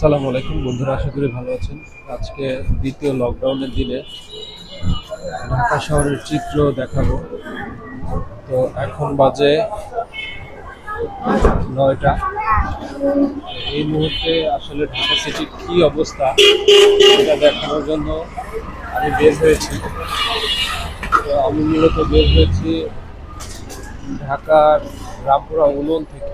আসসালামু আলাইকুম বন্ধুরা, আশা করি ভালো আছেন। আজকে দ্বিতীয় লকডাউনের দিনে ঢাকা শহরের চিত্র দেখাবো। তো এখন বাজে 9টা। এই মুহূর্তে আসলে ঢাকা সিটির কি অবস্থা সেটা দেখানোর জন্য আমি বের হয়েছি। তো আমি মূলত বের হয়েছি ঢাকার রামপুরা উলন থেকে।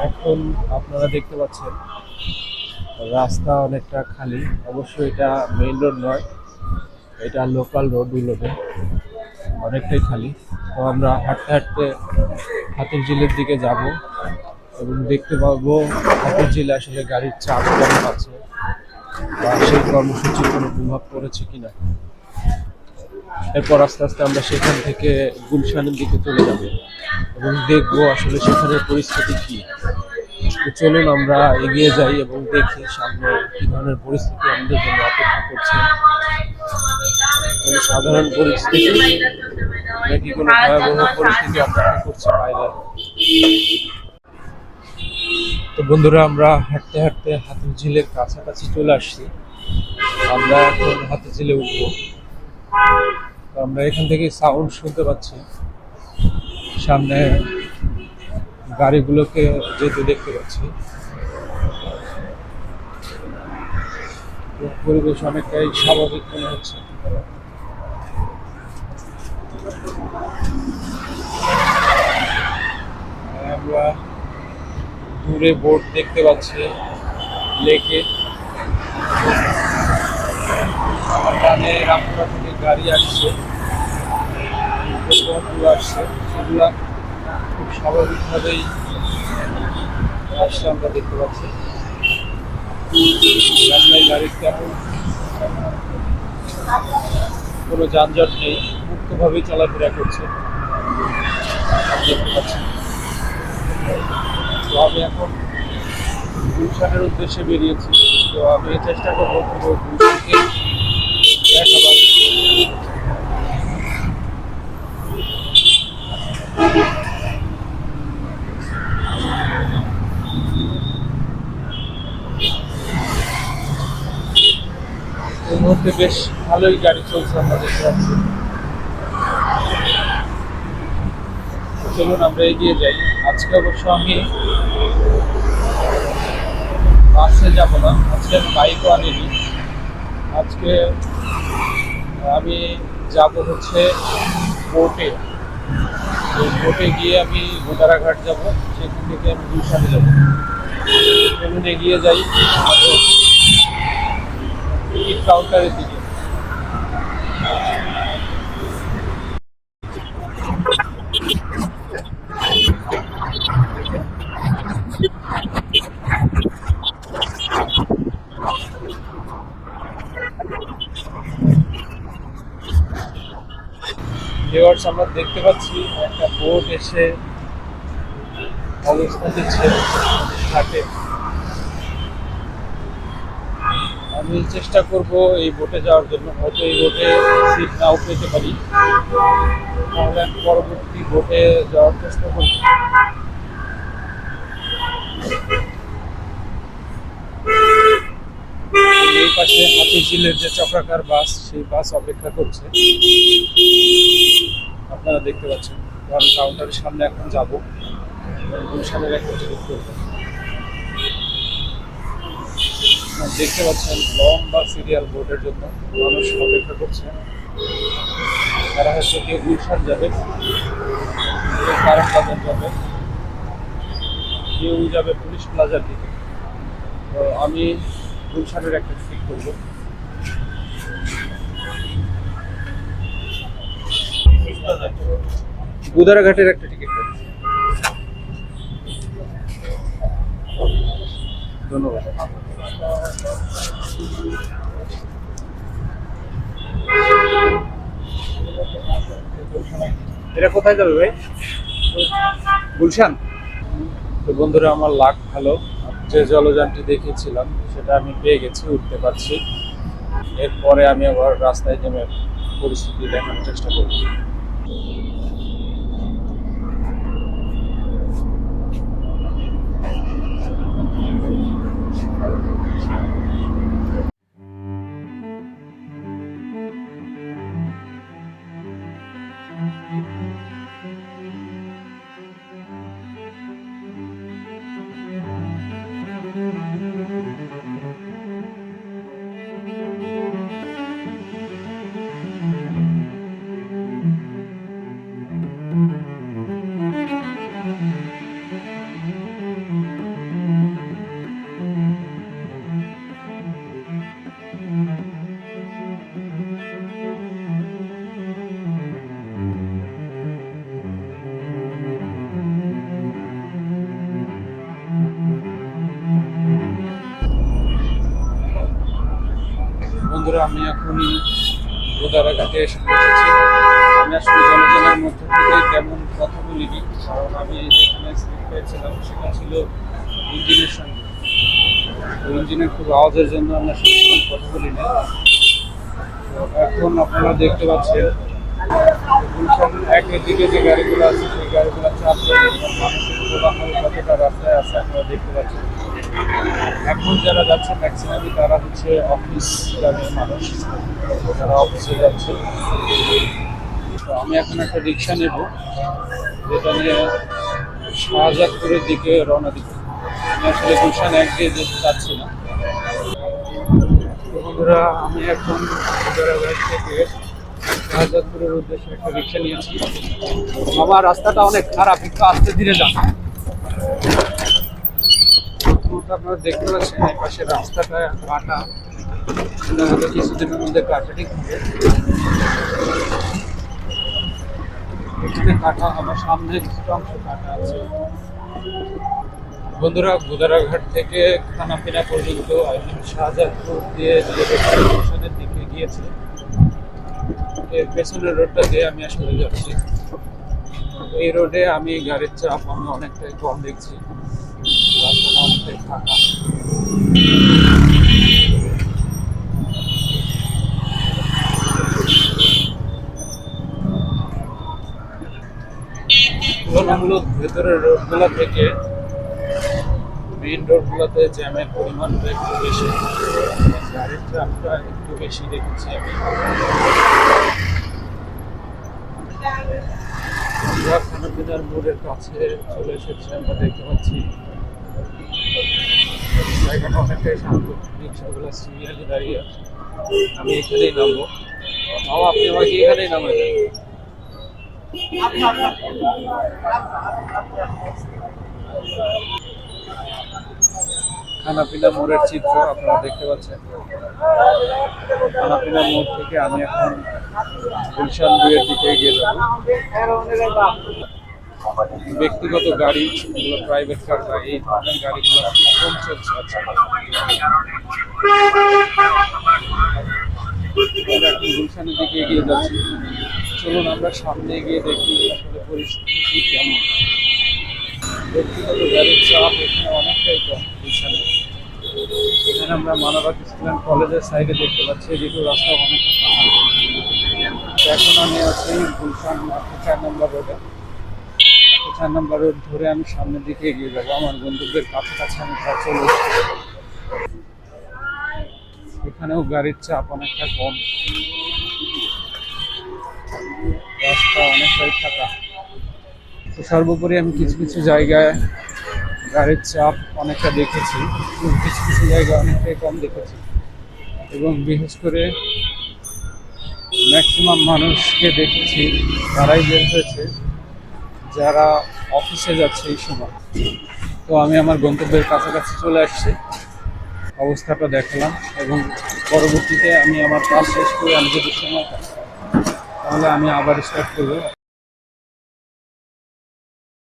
এখন আপনারা দেখতে পাচ্ছেন রাস্তা অনেকটা খালি। অবশ্যই এটা মেইন রোড নয়, এটা লোকাল রোড উলনে, অনেকটাই খালি। তো আমরা হাঁটতে হাঁটতে হাতিরঝিলের দিকে যাব এবং দেখতে পাবো হাতিরঝিলে আসলে গাড়ির চাপ কেমন আছে বা সেই কর্মসূচির কোনো প্রভাব পড়েছে কিনা। এরপর আস্তে আস্তে আমরা সেখান থেকে গুলশানের দিকে চলে যাব এবং দেখবো আসলে সেখানের পরিস্থিতি কি। তো চলুন আমরা এগিয়ে যাই এবং দেখি সামনে কি ধরনের পরিস্থিতি আমাদের জন্য অপেক্ষা করছে। কোনো সাধারণ পরিস্থিতি নাকি কোনো ভয়াবহ পরিস্থিতি অপেক্ষা করছে বাইরে। তো বন্ধুরা, আমরা হাঁটতে হাঁটতে হাতিরঝিলের কাছাকাছি চলে আসছি। আমরা এখন হাতিরঝিলে উঠবো। তো আমরা এখান থেকে সাউন্ড শুনতে পাচ্ছি, সামনে গাড়িগুলোকে যেতে দেখতে পাচ্ছি। পরিবেশ অনেকটাই স্বাভাবিক মনে হচ্ছে। আমরা দূরে বোর্ড দেখতে পাচ্ছি লেকে। ডানে রামপুরা থেকে গাড়ি আসছে, আসছে, সেগুলা খুব স্বাভাবিকভাবেই আসছে আমরা দেখতে পাচ্ছি। রাস্তায় গাড়ির তেমন কোনো যানজট নেই, মুক্তভাবেই চলাফেরা করছে দেখতে পাচ্ছি। তো আমি এখন গুলশানের উদ্দেশ্যে বেরিয়েছি। তো আমি চেষ্টা করবো পুরো গুলশানকে দেখাবার। এই মুহূর্তে বেশ ভালোই গাড়ি চলছে, আমরা দেখতে পাচ্ছি। চলুন আমরা এগিয়ে যাই। আজকে অবশ্য আমি বাসে যাব না, আজকে আমি বাইকও আনিনি। আজকে আমি যাব হচ্ছে বোটে। বোটে গিয়ে আমি গোদারাঘাট যাব, সেখান থেকে আমি গুলশানে যাব। চলুন এগিয়ে যাই আমাদের টিকিট কাউন্টারের দিকে। ভিউয়ার্স, আমরা দেখতে পাচ্ছি একটা বোট এসে অবস্থান নিচ্ছে ঘাটে। আমি চেষ্টা করব এই বোটে যাওয়ার জন্য। হয়তো এই বোটে সিট নাও পেতে পারি, তাহলে আমি পরবর্তী বোটে যাওয়ার চেষ্টা করব। এই পাশে হাতিরঝিলের যে চক্রাকার বাস, সেই বাস অপেক্ষা করছে, আপনারা দেখতে পাচ্ছেন। আমি কাউন্টারের সামনে এখন যাব, গুলশানের একটা টিকিট করব। দেখতে পাচ্ছেন লম্বা সিরিয়াল বোর্ডের জন্য মানুষ অপেক্ষা করছে। তারা হচ্ছে কেউ গুলশান যাবে, কেউ কারণ বাজার যাবে, কেউ যাবে পুলিশ প্লাজার দিকে। তো আমি গুলশানের একটা টিকিট করবো। গুদারাঘাটের একটা টিকিট করবো। ধন্যবাদ। এটা কোথায় যাবে ভাই? গুলশান। তো বন্ধুরা, আমার লাক ভালো, যে জলযানটি দেখিয়েছিলাম সেটা আমি পেয়ে গেছি, উঠতে পারছি। এরপরে আমি আবার রাস্তায় নেমে পরিস্থিতি দেখানোর চেষ্টা করব। বন্ধুরা, আমি এখন গোদারাঘাটে এসে পৌঁছেছি। আমি আসলে জনজনের মধ্যে থেকে তেমন কথা বলিনি, কারণ আমি যেখানে সিট পেয়েছিলাম সেটা ছিল ইঞ্জিনের সঙ্গে। তো ইঞ্জিনের খুব আওয়াজের জন্য আমি আসলে তেমন কথা বলি না। তো এখন আপনারা দেখতে পাচ্ছেন গুলশান একের দিকে যে গাড়িগুলো আছে সেই গাড়িগুলো চাপছে, মানুষের কোলাহল কতটা রাস্তায় আছে আপনারা দেখতে পাচ্ছেন। এখন যারা যাচ্ছে ম্যাক্সিমামই তারা হচ্ছে অফিস গাড়ির মানুষ, যারা অফিসে যাচ্ছে। তো আমি এখন একটা রিক্সা নেব, যেটা নিয়ে শাহজাদপুরের দিকে রওনা দিব। আমি আসলে গুলশান এক দিয়ে যেতে চাচ্ছি না। তো বন্ধুরা, আমি এখন গোদারাঘাট থেকে শাহজাদপুরের উদ্দেশ্যে একটা রিক্সা নিয়েছি। আমার রাস্তাটা অনেক খারাপ, একটু আস্তে ধীরে যান। আপনারা দেখতে পাচ্ছেন এই পাশে রাস্তাটা কাটা, হয়তো কিছুদিনের মধ্যে কাটা ঠিক হবে। এখানে কাটা, আমার সামনে কিছুটা অংশ কাটা আছে। বন্ধুরা, গোদারাঘাট থেকে খানাপিনা পর্যন্ত শাহজাদপুর দিয়ে গুলশানের দিকে গিয়েছে। এর পেছনের রোডটা দিয়ে আমি আসলে যাচ্ছি। এই রোডে আমি গাড়ির চাপ আমি অনেকটাই কম দেখছি, রাস্তাটা অনেকটাই ফাঁকা। তুলনামূলক ভেতরের রোডগুলো থেকে মেইন রোডগুলোতে জ্যামের পরিমাণটা একটু বেশি, গাড়ির চাপটা একটু বেশি দেখেছি আমি। আমরা খানাপিনার মোড়ের কাছে চলে এসেছি, আমরা দেখতে পাচ্ছি জায়গাটা অনেকটাই শান্ত, রিক্সাগুলো সিরিয়ালি দাঁড়িয়ে আছে। আমি এখানেই নামবো। আপনি আমাকে এখানেই নামাই দেন। খানাপিনা মোড়ের চিত্র আপনারা দেখতে পাচ্ছেন। খানাপিনা মোড় থেকে আমি এখন গুলশান 2 এর দিকে এগিয়ে যাব। ব্যক্তিগত গাড়ি, এগুলো প্রাইভেট কার, এই ধরনের গাড়িগুলো কম চলছে। আচ্ছা, এখন গুলশানের দিকে এগিয়ে যাচ্ছি। চলুন আমরা সামনে এগিয়ে দেখি আসলে পরিস্থিতি কেমন। ব্যক্তিগত গাড়ির চাপ এখানে অনেকটাই কম গুলশানে। এখানে আমরা মানবাগ স্কুল কলেজের সাইডে দেখতে পাচ্ছি, এদিকে রাস্তা অনেকটা ফাঁকা। এখন আমি আছি গুলশান 4 নম্বর রোডে। 4 নম্বর রোড ধরে আমি সামনের দিকে এগিয়ে যাবো। আমার বন্ধুদের কাছাকাছি আমি প্রায় চলে এসেছি। এখানেও গাড়ির চাপ অনেকটা কম, রাস্তা অনেকটাই ফাঁকা। তো সর্বোপরি আমি কিছু কিছু জায়গায় গাড়ির চাপ অনেকটা দেখেছি, কিছু কিছু জায়গায় অনেকটাই কম দেখেছি। এবং বিশেষ করে ম্যাক্সিমাম মানুষকে দেখেছি তারাই বের হয়েছে যারা অফিসে যাচ্ছে এই সময়। তো আমি আমার গন্তব্যের কাছাকাছি চলে আসছি, অবস্থাটা দেখলাম এবং পরবর্তীতে আমি আমার কাজ শেষ করে আমি যদি সময় পাই তাহলে আমি আবার স্টার্ট করবো।